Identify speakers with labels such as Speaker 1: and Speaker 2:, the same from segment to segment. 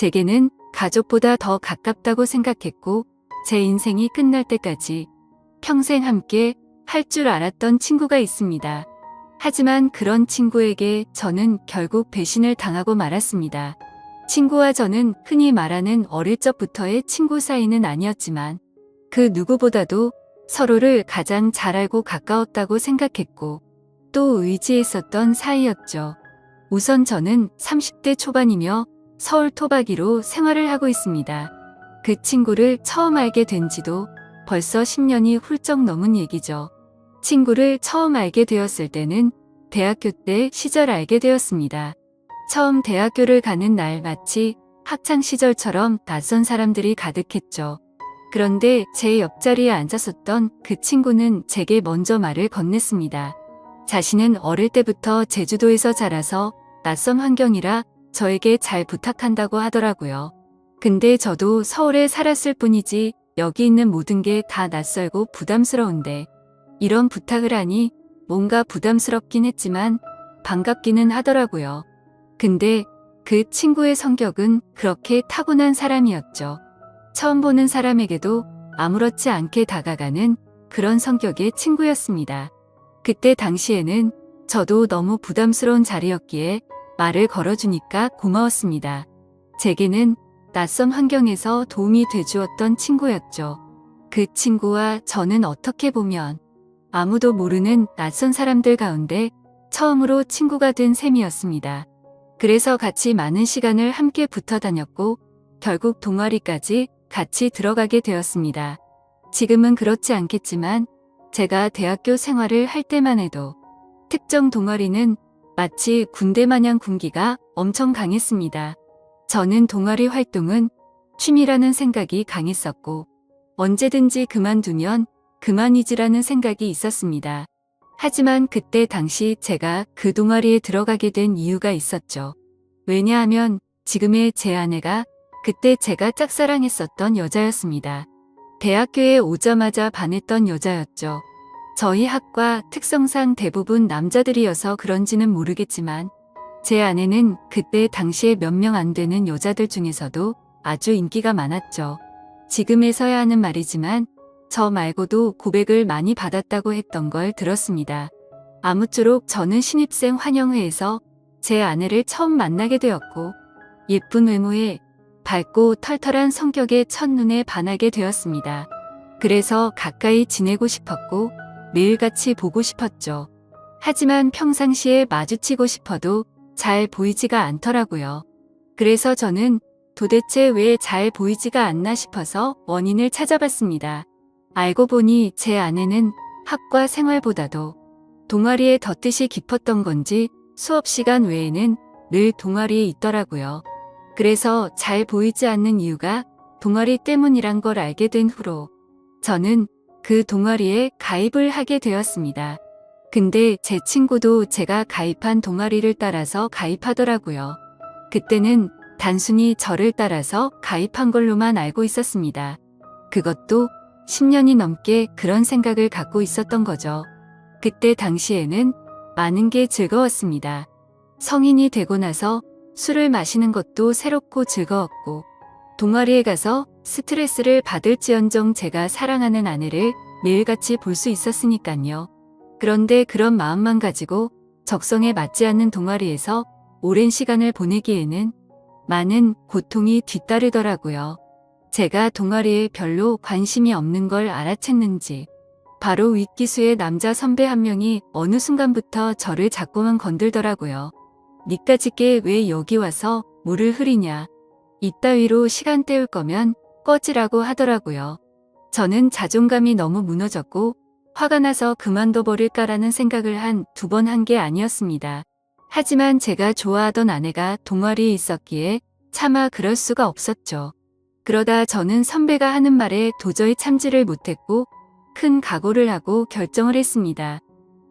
Speaker 1: 제게는 가족보다 더 가깝다고 생각했고 제 인생이 끝날 때까지 평생 함께 할 줄 알았던 친구가 있습니다. 하지만 그런 친구에게 저는 결국 배신을 당하고 말았습니다. 친구와 저는 흔히 말하는 어릴 적부터의 친구 사이는 아니었지만 그 누구보다도 서로를 가장 잘 알고 가까웠다고 생각했고 또 의지했었던 사이였죠. 우선 저는 30대 초반이며 서울 토박이로 생활을 하고 있습니다. 그 친구를 처음 알게 된 지도 벌써 10년이 훌쩍 넘은 얘기죠. 친구를 처음 알게 되었을 때는 대학교 때 시절 알게 되었습니다. 처음 대학교를 가는 날 마치 학창 시절처럼 낯선 사람들이 가득했죠. 그런데 제 옆자리에 앉았었던 그 친구는 제게 먼저 말을 건넸습니다. 자신은 어릴 때부터 제주도에서 자라서 낯선 환경이라 저에게 잘 부탁한다고 하더라고요. 근데 저도 서울에 살았을 뿐이지 여기 있는 모든 게 다 낯설고 부담스러운데 이런 부탁을 하니 뭔가 부담스럽긴 했지만 반갑기는 하더라고요. 근데 그 친구의 성격은 그렇게 타고난 사람이었죠. 처음 보는 사람에게도 아무렇지 않게 다가가는 그런 성격의 친구였습니다. 그때 당시에는 저도 너무 부담스러운 자리였기에 말을 걸어주니까 고마웠습니다. 제게는 낯선 환경에서 도움이 돼주었던 친구였죠. 그 친구와 저는 어떻게 보면 아무도 모르는 낯선 사람들 가운데 처음으로 친구가 된 셈이었습니다. 그래서 같이 많은 시간을 함께 붙어 다녔고 결국 동아리까지 같이 들어가게 되었습니다. 지금은 그렇지 않겠지만 제가 대학교 생활을 할 때만 해도 특정 동아리는 마치 군대 마냥 군기가 엄청 강했습니다. 저는 동아리 활동은 취미라는 생각이 강했었고 언제든지 그만두면 그만이지라는 생각이 있었습니다. 하지만 그때 당시 제가 그 동아리에 들어가게 된 이유가 있었죠. 왜냐하면 지금의 제 아내가 그때 제가 짝사랑했었던 여자였습니다. 대학교에 오자마자 반했던 여자였죠. 저희 학과 특성상 대부분 남자들이어서 그런지는 모르겠지만 제 아내는 그때 당시에 몇 명 안 되는 여자들 중에서도 아주 인기가 많았죠. 지금에서야 하는 말이지만 저 말고도 고백을 많이 받았다고 했던 걸 들었습니다. 아무쪼록 저는 신입생 환영회에서 제 아내를 처음 만나게 되었고 예쁜 외모에 밝고 털털한 성격에 첫눈에 반하게 되었습니다. 그래서 가까이 지내고 싶었고 매일같이 보고 싶었죠. 하지만 평상시에 마주치고 싶어도 잘 보이지가 않더라고요. 그래서 저는 도대체 왜 잘 보이지가 않나 싶어서 원인을 찾아봤습니다. 알고 보니 제 아내는 학과 생활보다도 동아리에 더 뜻이 깊었던 건지 수업 시간 외에는 늘 동아리에 있더라고요. 그래서 잘 보이지 않는 이유가 동아리 때문이란 걸 알게 된 후로 저는 그 동아리에 가입을 하게 되었습니다. 근데 제 친구도 제가 가입한 동아리를 따라서 가입하더라고요. 그때는 단순히 저를 따라서 가입한 걸로만 알고 있었습니다. 그것도 10년이 넘게 그런 생각을 갖고 있었던 거죠. 그때 당시에는 많은 게 즐거웠습니다. 성인이 되고 나서 술을 마시는 것도 새롭고 즐거웠고 동아리에 가서 스트레스를 받을지언정 제가 사랑하는 아내를 매일같이 볼 수 있었으니까요. 그런데 그런 마음만 가지고 적성에 맞지 않는 동아리에서 오랜 시간을 보내기에는 많은 고통이 뒤따르더라고요. 제가 동아리에 별로 관심이 없는 걸 알아챘는지 바로 윗기수의 남자 선배 한 명이 어느 순간부터 저를 자꾸만 건들더라고요. 니까짓게 왜 여기 와서 물을 흐리냐. 이따위로 시간 때울 거면 꺼지라고 하더라고요. 저는 자존감이 너무 무너졌고 화가 나서 그만둬 버릴까라는 생각을 한 두 번 한 게 아니었습니다. 하지만 제가 좋아하던 아내가 동아리에 있었기에 차마 그럴 수가 없었죠. 그러다 저는 선배가 하는 말에 도저히 참지를 못했고 큰 각오를 하고 결정을 했습니다.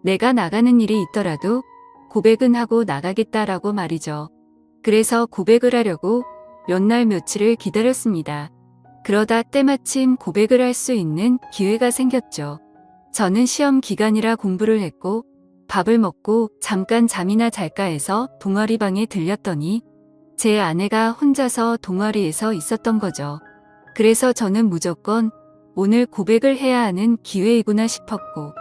Speaker 1: 내가 나가는 일이 있더라도 고백은 하고 나가겠다라고 말이죠. 그래서 고백을 하려고 몇 날 며칠을 기다렸습니다. 그러다 때마침 고백을 할 수 있는 기회가 생겼죠. 저는 시험 기간이라 공부를 했고 밥을 먹고 잠깐 잠이나 잘까 해서 동아리방에 들렸더니 제 아내가 혼자서 동아리에서 있었던 거죠. 그래서 저는 무조건 오늘 고백을 해야 하는 기회이구나 싶었고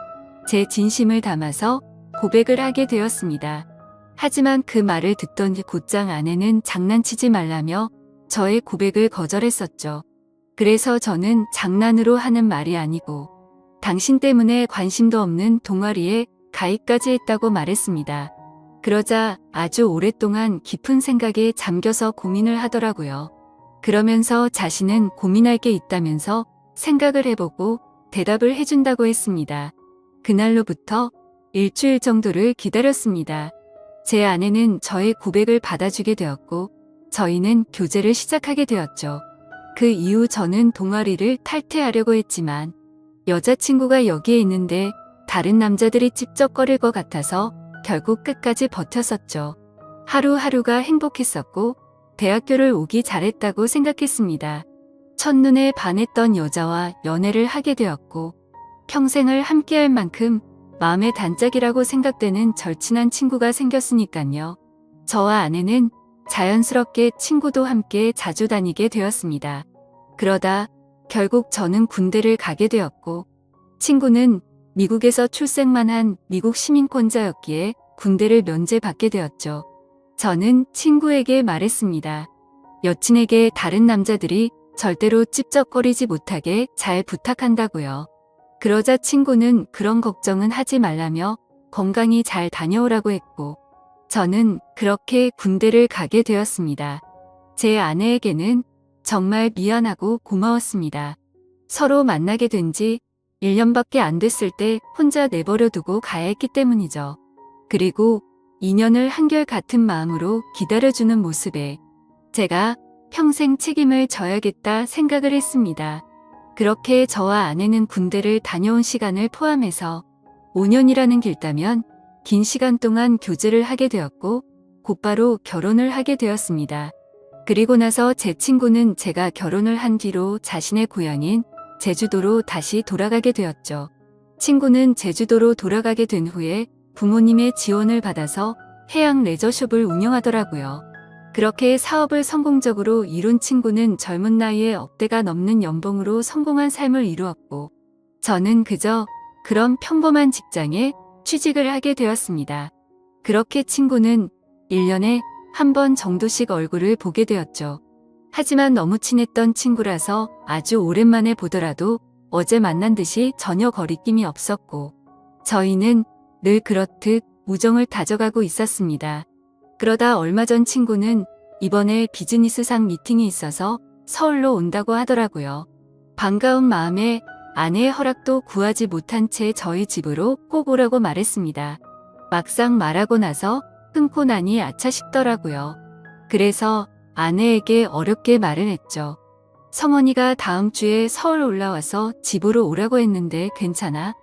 Speaker 1: 제 진심을 담아서 고백을 하게 되었습니다. 하지만 그 말을 듣던 곧장 아내는 장난치지 말라며 저의 고백을 거절했었죠. 그래서 저는 장난으로 하는 말이 아니고 당신 때문에 관심도 없는 동아리에 가입까지 했다고 말했습니다. 그러자 아주 오랫동안 깊은 생각에 잠겨서 고민을 하더라고요. 그러면서 자신은 고민할 게 있다면서 생각을 해보고 대답을 해준다고 했습니다. 그날로부터 일주일 정도를 기다렸습니다. 제 아내는 저의 고백을 받아주게 되었고 저희는 교제를 시작하게 되었죠. 그 이후 저는 동아리를 탈퇴하려고 했지만 여자친구가 여기에 있는데 다른 남자들이 찝쩍거릴 것 같아서 결국 끝까지 버텼었죠. 하루하루가 행복했었고 대학교를 오기 잘했다고 생각했습니다. 첫눈에 반했던 여자와 연애를 하게 되었고 평생을 함께할 만큼 마음의 단짝이라고 생각되는 절친한 친구가 생겼으니까요. 저와 아내는 자연스럽게 친구도 함께 자주 다니게 되었습니다. 그러다 결국 저는 군대를 가게 되었고 친구는 미국에서 출생만 한 미국 시민권자였기에 군대를 면제받게 되었죠. 저는 친구에게 말했습니다. 여친에게 다른 남자들이 절대로 찝쩍거리지 못하게 잘 부탁한다고요. 그러자 친구는 그런 걱정은 하지 말라며 건강히 잘 다녀오라고 했고 저는 그렇게 군대를 가게 되었습니다. 제 아내에게는 정말 미안하고 고마웠습니다. 서로 만나게 된 지 1년밖에 안 됐을 때 혼자 내버려 두고 가야 했기 때문이죠. 그리고 2년을 한결같은 마음으로 기다려주는 모습에 제가 평생 책임을 져야겠다 생각을 했습니다. 그렇게 저와 아내는 군대를 다녀온 시간을 포함해서 5년이라는 길다면 긴 시간 동안 교제를 하게 되었고 곧바로 결혼을 하게 되었습니다. 그리고 나서 제 친구는 제가 결혼을 한 뒤로 자신의 고향인 제주도로 다시 돌아가게 되었죠. 친구는 제주도로 돌아가게 된 후에 부모님의 지원을 받아서 해양 레저숍을 운영하더라고요. 그렇게 사업을 성공적으로 이룬 친구는 젊은 나이에 억대가 넘는 연봉으로 성공한 삶을 이루었고 저는 그저 그런 평범한 직장에 취직을 하게 되었습니다. 그렇게 친구는 1년에 한 번 정도씩 얼굴을 보게 되었죠. 하지만 너무 친했던 친구라서 아주 오랜만에 보더라도 어제 만난 듯이 전혀 거리낌이 없었고 저희는 늘 그렇듯 우정을 다져가고 있었습니다. 그러다 얼마 전 친구는 이번에 비즈니스상 미팅이 있어서 서울로 온다고 하더라고요. 반가운 마음에 아내의 허락도 구하지 못한 채 저희 집으로 꼭 오라고 말했습니다. 막상 말하고 나서 끊고 나니 아차 싶더라고요. 그래서 아내에게 어렵게 말을 했죠. 성원이가 다음 주에 서울 올라와서 집으로 오라고 했는데 괜찮아?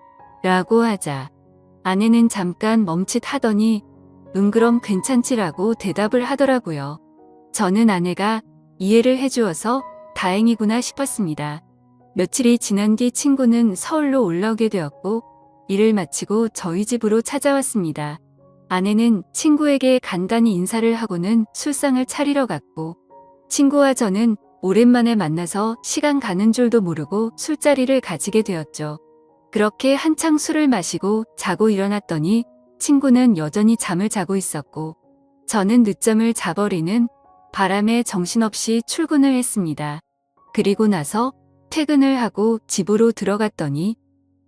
Speaker 1: 라고 하자 아내는 잠깐 멈칫하더니 그럼 괜찮지라고 대답을 하더라고요. 저는 아내가 이해를 해주어서 다행이구나 싶었습니다. 며칠이 지난 뒤 친구는 서울로 올라오게 되었고 일을 마치고 저희 집으로 찾아왔습니다. 아내는 친구에게 간단히 인사를 하고는 술상을 차리러 갔고 친구와 저는 오랜만에 만나서 시간 가는 줄도 모르고 술자리를 가지게 되었죠. 그렇게 한창 술을 마시고 자고 일어났더니 친구는 여전히 잠을 자고 있었고 저는 늦잠을 자버리는 바람에 정신없이 출근을 했습니다. 그리고 나서 퇴근을 하고 집으로 들어갔더니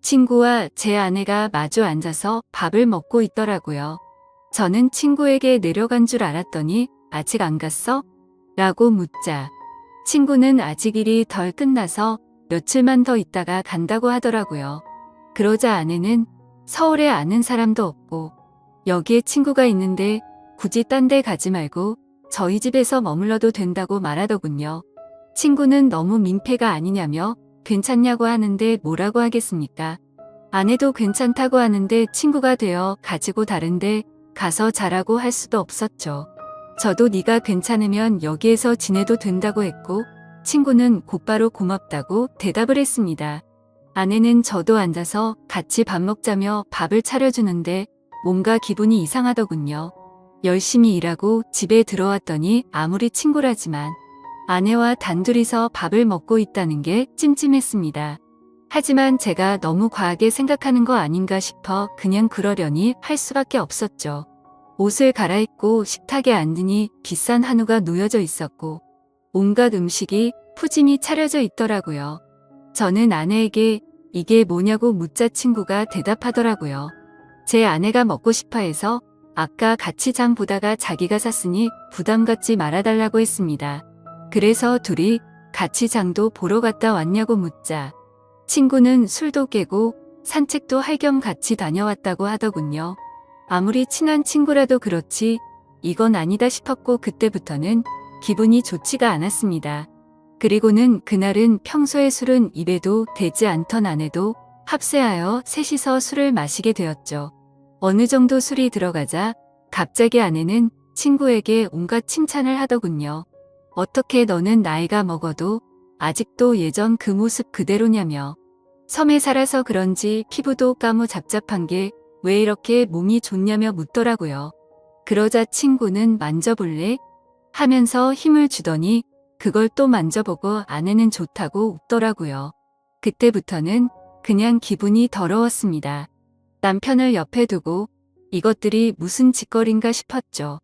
Speaker 1: 친구와 제 아내가 마주 앉아서 밥을 먹고 있더라고요. 저는 친구에게 내려간 줄 알았더니 아직 안 갔어? 라고 묻자 친구는 아직 일이 덜 끝나서 며칠만 더 있다가 간다고 하더라고요. 그러자 아내는 서울에 아는 사람도 없고 여기에 친구가 있는데 굳이 딴 데 가지 말고 저희 집에서 머물러도 된다고 말하더군요. 친구는 너무 민폐가 아니냐며 괜찮냐고 하는데 뭐라고 하겠습니까? 아내도 괜찮다고 하는데 친구가 되어 가지고 다른데 가서 자라고 할 수도 없었죠. 저도 네가 괜찮으면 여기에서 지내도 된다고 했고 친구는 곧바로 고맙다고 대답을 했습니다. 아내는 저도 앉아서 같이 밥 먹자며 밥을 차려주는데 뭔가 기분이 이상하더군요. 열심히 일하고 집에 들어왔더니 아무리 친구라지만 아내와 단둘이서 밥을 먹고 있다는 게 찜찜했습니다. 하지만 제가 너무 과하게 생각하는 거 아닌가 싶어 그냥 그러려니 할 수밖에 없었죠. 옷을 갈아입고 식탁에 앉으니 비싼 한우가 놓여져 있었고 온갖 음식이 푸짐히 차려져 있더라고요. 저는 아내에게 이게 뭐냐고 묻자 친구가 대답하더라고요. 제 아내가 먹고 싶어 해서 아까 같이 장 보다가 자기가 샀으니 부담 갖지 말아달라고 했습니다. 그래서 둘이 같이 장도 보러 갔다 왔냐고 묻자 친구는 술도 깨고 산책도 할 겸 같이 다녀왔다고 하더군요. 아무리 친한 친구라도 그렇지 이건 아니다 싶었고 그때부터는 기분이 좋지가 않았습니다. 그리고는 그날은 평소에 술은 입에도 대지 않던 아내도 합세하여 셋이서 술을 마시게 되었죠. 어느 정도 술이 들어가자 갑자기 아내는 친구에게 온갖 칭찬을 하더군요. 어떻게 너는 나이가 먹어도 아직도 예전 그 모습 그대로냐며. 섬에 살아서 그런지 피부도 까무잡잡한 게 왜 이렇게 몸이 좋냐며 묻더라고요. 그러자 친구는 만져볼래? 하면서 힘을 주더니 그걸 또 만져보고 아내는 좋다고 웃더라고요. 그때부터는 그냥 기분이 더러웠습니다. 남편을 옆에 두고 이것들이 무슨 짓거리인가 싶었죠.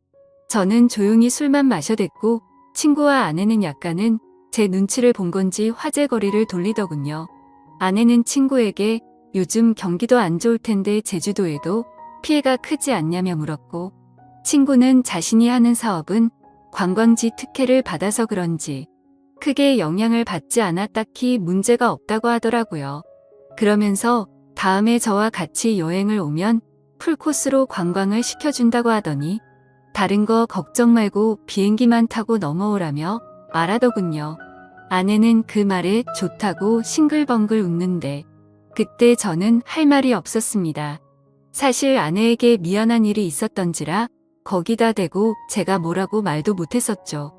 Speaker 1: 저는 조용히 술만 마셔댔고 친구와 아내는 약간은 제 눈치를 본 건지 화제거리를 돌리더군요. 아내는 친구에게 요즘 경기도 안 좋을 텐데 제주도에도 피해가 크지 않냐며 물었고 친구는 자신이 하는 사업은 관광지 특혜를 받아서 그런지 크게 영향을 받지 않아 딱히 문제가 없다고 하더라고요. 그러면서 다음에 저와 같이 여행을 오면 풀코스로 관광을 시켜준다고 하더니 다른 거 걱정 말고 비행기만 타고 넘어오라며 말하더군요. 아내는 그 말에 좋다고 싱글벙글 웃는데 그때 저는 할 말이 없었습니다. 사실 아내에게 미안한 일이 있었던지라 거기다 대고 제가 뭐라고 말도 못했었죠.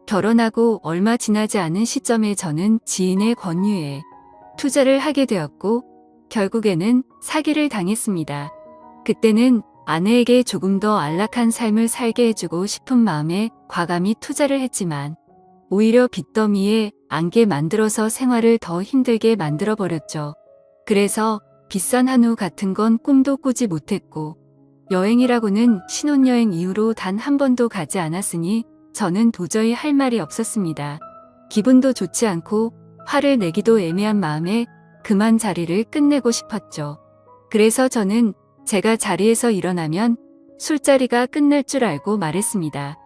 Speaker 1: 결혼하고 얼마 지나지 않은 시점에 저는 지인의 권유에 투자를 하게 되었고 결국에는 사기를 당했습니다. 그때는 아내에게 조금 더 안락한 삶을 살게 해주고 싶은 마음에 과감히 투자를 했지만 오히려 빚더미에 안게 만들어서 생활을 더 힘들게 만들어버렸죠. 그래서 비싼 한우 같은 건 꿈도 꾸지 못했고 여행이라고는 신혼여행 이후로 단 한 번도 가지 않았으니 저는 도저히 할 말이 없었습니다. 기분도 좋지 않고 화를 내기도 애매한 마음에 그만 자리를 끝내고 싶었죠. 그래서 저는 제가 자리에서 일어나면 술자리가 끝날 줄 알고 말했습니다.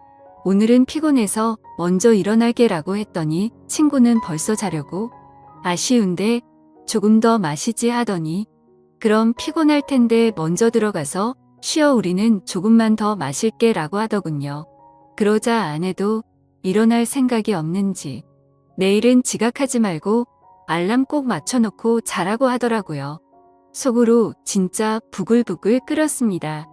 Speaker 1: 오늘은 피곤해서 먼저 일어날게라고 했더니 친구는 벌써 자려고 아쉬운데 조금 더 마시지 하더니 그럼 피곤할 텐데 먼저 들어가서 쉬어 우리는 조금만 더 마실게 라고 하더군요. 그러자 아내도 일어날 생각이 없는지 내일은 지각하지 말고 알람 꼭 맞춰놓고 자라고 하더라고요. 속으로 진짜 부글부글 끓었습니다.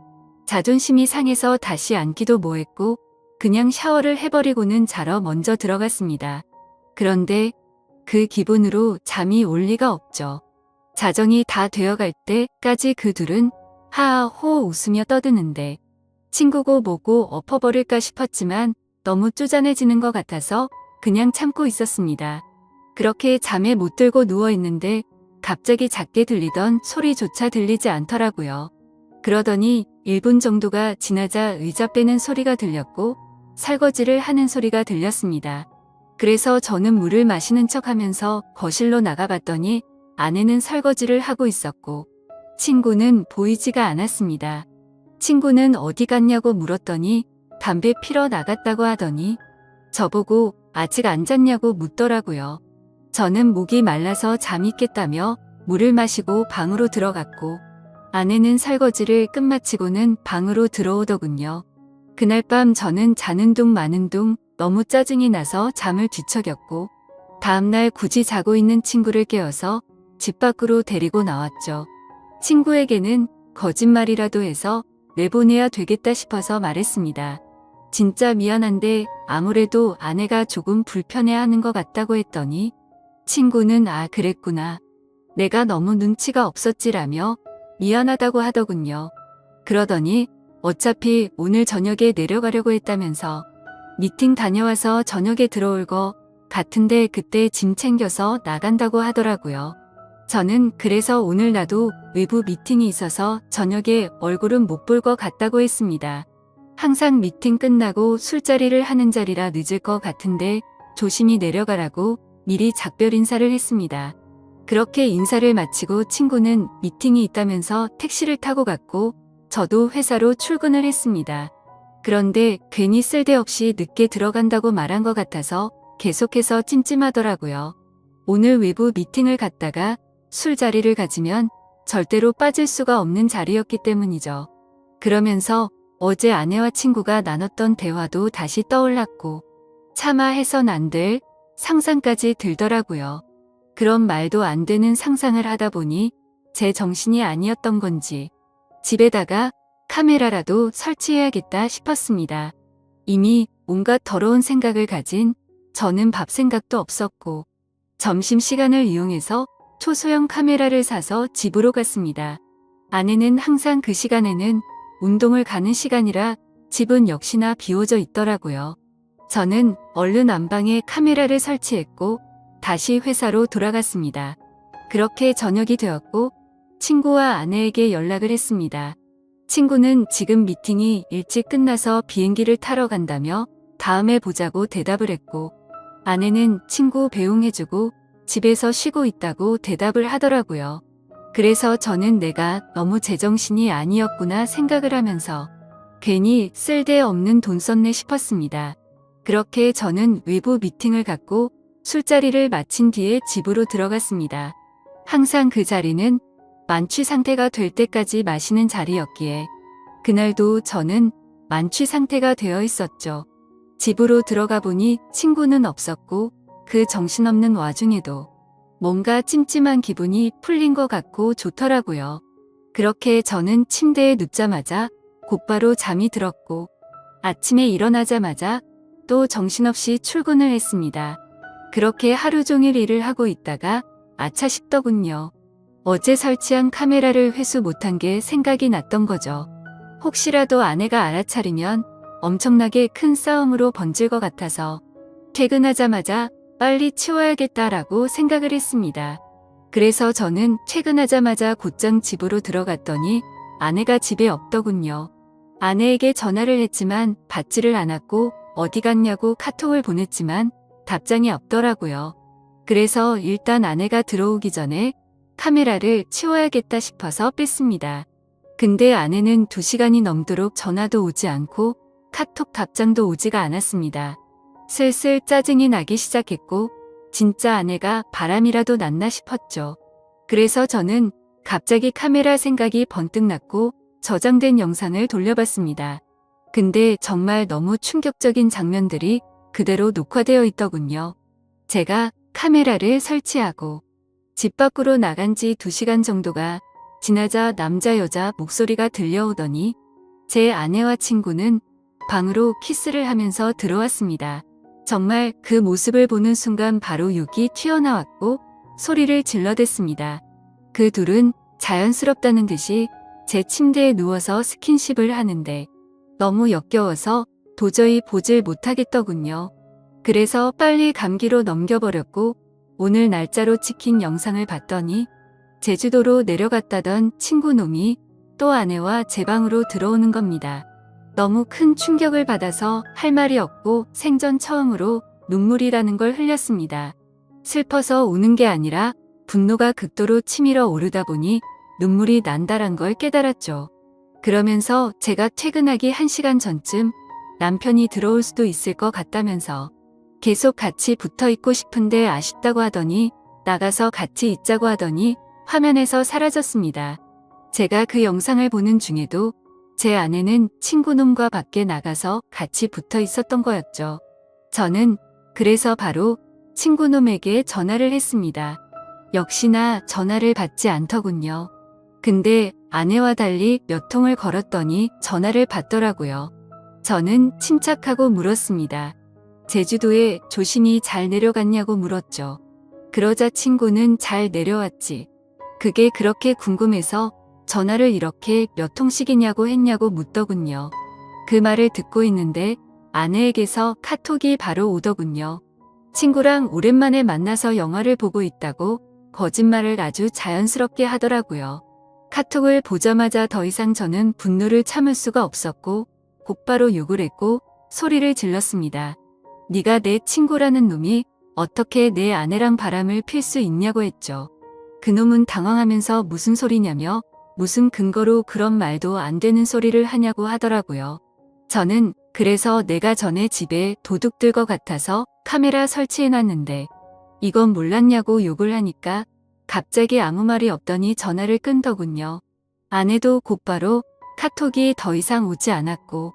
Speaker 1: 자존심이 상해서 다시 앉기도 뭐했고 그냥 샤워를 해버리고는 자러 먼저 들어갔습니다. 그런데 그 기분으로 잠이 올 리가 없죠. 자정이 다 되어갈 때까지 그 둘은 하하호 웃으며 떠드는데 친구고 뭐고 엎어버릴까 싶었지만 너무 쪼잔해지는 것 같아서 그냥 참고 있었습니다. 그렇게 잠에 못 들고 누워있는데 갑자기 작게 들리던 소리조차 들리지 않더라고요. 그러더니 1분 정도가 지나자 의자 빼는 소리가 들렸고 설거지를 하는 소리가 들렸습니다. 그래서 저는 물을 마시는 척하면서 거실로 나가봤더니 아내는 설거지를 하고 있었고 친구는 보이지가 않았습니다. 친구는 어디 갔냐고 물었더니 담배 피러 나갔다고 하더니 저보고 아직 안 잤냐고 묻더라고요. 저는 목이 말라서 잠이 깼다며 물을 마시고 방으로 들어갔고 아내는 설거지를 끝마치고는 방으로 들어오더군요. 그날 밤 저는 자는 둥 마는 둥 너무 짜증이 나서 잠을 뒤척였고 다음날 굳이 자고 있는 친구를 깨워서 집 밖으로 데리고 나왔죠. 친구에게는 거짓말이라도 해서 내보내야 되겠다 싶어서 말했습니다. 진짜 미안한데 아무래도 아내가 조금 불편해하는 것 같다고 했더니 친구는 아 그랬구나. 내가 너무 눈치가 없었지라며 미안하다고 하더군요. 그러더니 어차피 오늘 저녁에 내려가려고 했다면서 미팅 다녀와서 저녁에 들어올 거 같은데 그때 짐 챙겨서 나간다고 하더라고요. 저는 그래서 오늘 나도 외부 미팅이 있어서 저녁에 얼굴은 못 볼 것 같다고 했습니다. 항상 미팅 끝나고 술자리를 하는 자리라 늦을 것 같은데 조심히 내려가라고 미리 작별 인사를 했습니다. 그렇게 인사를 마치고 친구는 미팅이 있다면서 택시를 타고 갔고 저도 회사로 출근을 했습니다. 그런데 괜히 쓸데없이 늦게 들어간다고 말한 것 같아서 계속해서 찜찜하더라고요. 오늘 외부 미팅을 갔다가 술자리를 가지면 절대로 빠질 수가 없는 자리였기 때문이죠. 그러면서 어제 아내와 친구가 나눴던 대화도 다시 떠올랐고 차마 해선 안 될 상상까지 들더라고요. 그런 말도 안 되는 상상을 하다 보니 제 정신이 아니었던 건지 집에다가 카메라라도 설치해야겠다 싶었습니다. 이미 온갖 더러운 생각을 가진 저는 밥 생각도 없었고 점심시간을 이용해서 초소형 카메라를 사서 집으로 갔습니다. 아내는 항상 그 시간에는 운동을 가는 시간이라 집은 역시나 비워져 있더라고요. 저는 얼른 안방에 카메라를 설치했고 다시 회사로 돌아갔습니다. 그렇게 저녁이 되었고 친구와 아내에게 연락을 했습니다. 친구는 지금 미팅이 일찍 끝나서 비행기를 타러 간다며 다음에 보자고 대답을 했고 아내는 친구 배웅해주고 집에서 쉬고 있다고 대답을 하더라고요. 그래서 저는 내가 너무 제정신이 아니었구나 생각을 하면서 괜히 쓸데없는 돈 썼네 싶었습니다. 그렇게 저는 외부 미팅을 갖고 술자리를 마친 뒤에 집으로 들어갔습니다. 항상 그 자리는 만취 상태가 될 때까지 마시는 자리였기에 그날도 저는 만취 상태가 되어 있었죠. 집으로 들어가 보니 친구는 없었고 그 정신없는 와중에도 뭔가 찜찜한 기분이 풀린 것 같고 좋더라고요. 그렇게 저는 침대에 눕자마자 곧바로 잠이 들었고 아침에 일어나자마자 또 정신없이 출근을 했습니다. 그렇게 하루 종일 일을 하고 있다가 아차 싶더군요. 어제 설치한 카메라를 회수 못한 게 생각이 났던 거죠. 혹시라도 아내가 알아차리면 엄청나게 큰 싸움으로 번질 것 같아서 퇴근하자마자 빨리 치워야겠다라고 생각을 했습니다. 그래서 저는 퇴근하자마자 곧장 집으로 들어갔더니 아내가 집에 없더군요. 아내에게 전화를 했지만 받지를 않았고 어디 갔냐고 카톡을 보냈지만 답장이 없더라고요. 그래서 일단 아내가 들어오기 전에 카메라를 치워야겠다 싶어서 뺐습니다. 근데 아내는 2시간이 넘도록 전화도 오지 않고 카톡 답장도 오지가 않았습니다. 슬슬 짜증이 나기 시작했고 진짜 아내가 바람이라도 났나 싶었죠. 그래서 저는 갑자기 카메라 생각이 번뜩 났고 저장된 영상을 돌려봤습니다. 근데 정말 너무 충격적인 장면들이 그대로 녹화되어 있더군요. 제가 카메라를 설치하고 집 밖으로 나간 지 2시간 정도가 지나자 남자 여자 목소리가 들려오더니 제 아내와 친구는 방으로 키스를 하면서 들어왔습니다. 정말 그 모습을 보는 순간 바로 욕이 튀어나왔고 소리를 질러댔습니다. 그 둘은 자연스럽다는 듯이 제 침대에 누워서 스킨십을 하는데 너무 역겨워서 도저히 보질 못하겠더군요. 그래서 빨리 감기로 넘겨버렸고 오늘 날짜로 찍힌 영상을 봤더니 제주도로 내려갔다던 친구놈이 또 아내와 제 방으로 들어오는 겁니다. 너무 큰 충격을 받아서 할 말이 없고 생전 처음으로 눈물이라는 걸 흘렸습니다. 슬퍼서 우는 게 아니라 분노가 극도로 치밀어 오르다 보니 눈물이 난다란 걸 깨달았죠. 그러면서 제가 퇴근하기 1시간 전쯤 남편이 들어올 수도 있을 것 같다면서 계속 같이 붙어 있고 싶은데 아쉽다고 하더니 나가서 같이 있자고 하더니 화면에서 사라졌습니다. 제가 그 영상을 보는 중에도 제 아내는 친구놈과 밖에 나가서 같이 붙어 있었던 거였죠. 저는 그래서 바로 친구놈에게 전화를 했습니다. 역시나 전화를 받지 않더군요. 근데 아내와 달리 몇 통을 걸었더니 전화를 받더라고요. 저는 침착하고 물었습니다. 제주도에 조심히 잘 내려갔냐고 물었죠. 그러자 친구는 잘 내려왔지. 그게 그렇게 궁금해서 전화를 이렇게 몇 통씩이냐고 했냐고 묻더군요. 그 말을 듣고 있는데 아내에게서 카톡이 바로 오더군요. 친구랑 오랜만에 만나서 영화를 보고 있다고 거짓말을 아주 자연스럽게 하더라고요. 카톡을 보자마자 더 이상 저는 분노를 참을 수가 없었고 곧바로 욕을 했고 소리를 질렀습니다. 네가 내 친구라는 놈이 어떻게 내 아내랑 바람을 필 수 있냐고 했죠. 그놈은 당황하면서 무슨 소리냐며 무슨 근거로 그런 말도 안 되는 소리를 하냐고 하더라고요. 저는 그래서 내가 전에 집에 도둑 들 것 같아서 카메라 설치해놨는데 이건 몰랐냐고 욕을 하니까 갑자기 아무 말이 없더니 전화를 끊더군요. 아내도 곧바로 카톡이 더 이상 오지 않았고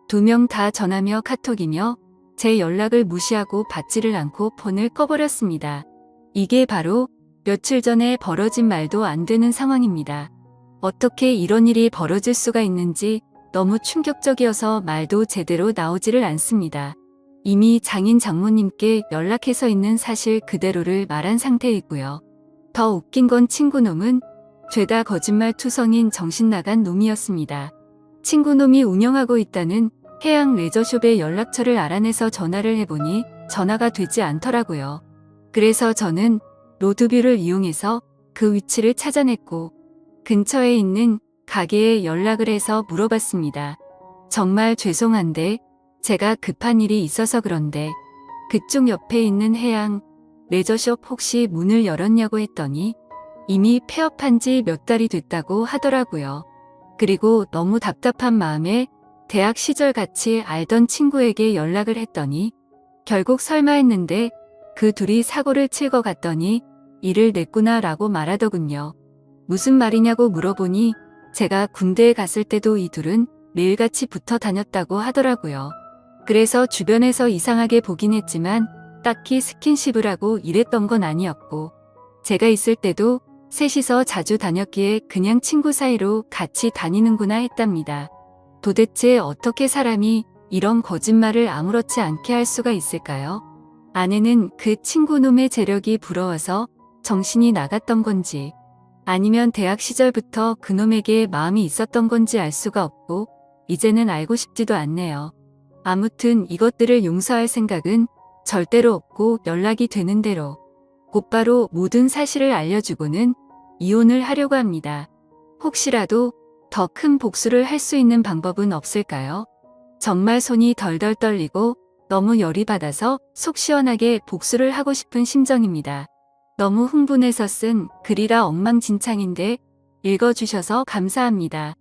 Speaker 1: 2명 다 전화며 카톡이며 제 연락을 무시하고 받지를 않고 폰을 꺼버렸습니다. 이게 바로 며칠 전에 벌어진 말도 안 되는 상황입니다. 어떻게 이런 일이 벌어질 수가 있는지 너무 충격적이어서 말도 제대로 나오지를 않습니다. 이미 장인 장모님께 연락해서 있는 사실 그대로를 말한 상태이고요. 더 웃긴 건 친구놈은 죄다 거짓말 투성인 정신나간 놈이었습니다. 친구놈이 운영하고 있다는 해양 레저숍의 연락처를 알아내서 전화를 해보니 전화가 되지 않더라고요. 그래서 저는 로드뷰를 이용해서 그 위치를 찾아냈고 근처에 있는 가게에 연락을 해서 물어봤습니다. 정말 죄송한데 제가 급한 일이 있어서 그런데 그쪽 옆에 있는 해양 레저숍 혹시 문을 열었냐고 했더니 이미 폐업한 지 몇 달이 됐다고 하더라고요. 그리고 너무 답답한 마음에 대학 시절 같이 알던 친구에게 연락을 했더니 결국 설마 했는데 그 둘이 사고를 칠 것 같더니 일을 냈구나 라고 말하더군요. 무슨 말이냐고 물어보니 제가 군대에 갔을 때도 이 둘은 매일같이 붙어 다녔다고 하더라고요. 그래서 주변에서 이상하게 보긴 했지만 딱히 스킨십을 하고 이랬던 건 아니었고 제가 있을 때도 셋이서 자주 다녔기에 그냥 친구 사이로 같이 다니는구나 했답니다. 도대체 어떻게 사람이 이런 거짓말을 아무렇지 않게 할 수가 있을까요? 아내는 그 친구놈의 재력이 부러워서 정신이 나갔던 건지 아니면 대학 시절부터 그놈에게 마음이 있었던 건지 알 수가 없고 이제는 알고 싶지도 않네요. 아무튼 이것들을 용서할 생각은 절대로 없고 연락이 되는 대로 곧바로 모든 사실을 알려주고는 이혼을 하려고 합니다. 혹시라도 더 큰 복수를 할 수 있는 방법은 없을까요? 정말 손이 덜덜 떨리고 너무 열이 받아서 속 시원하게 복수를 하고 싶은 심정입니다. 너무 흥분해서 쓴 글이라 엉망진창인데 읽어주셔서 감사합니다.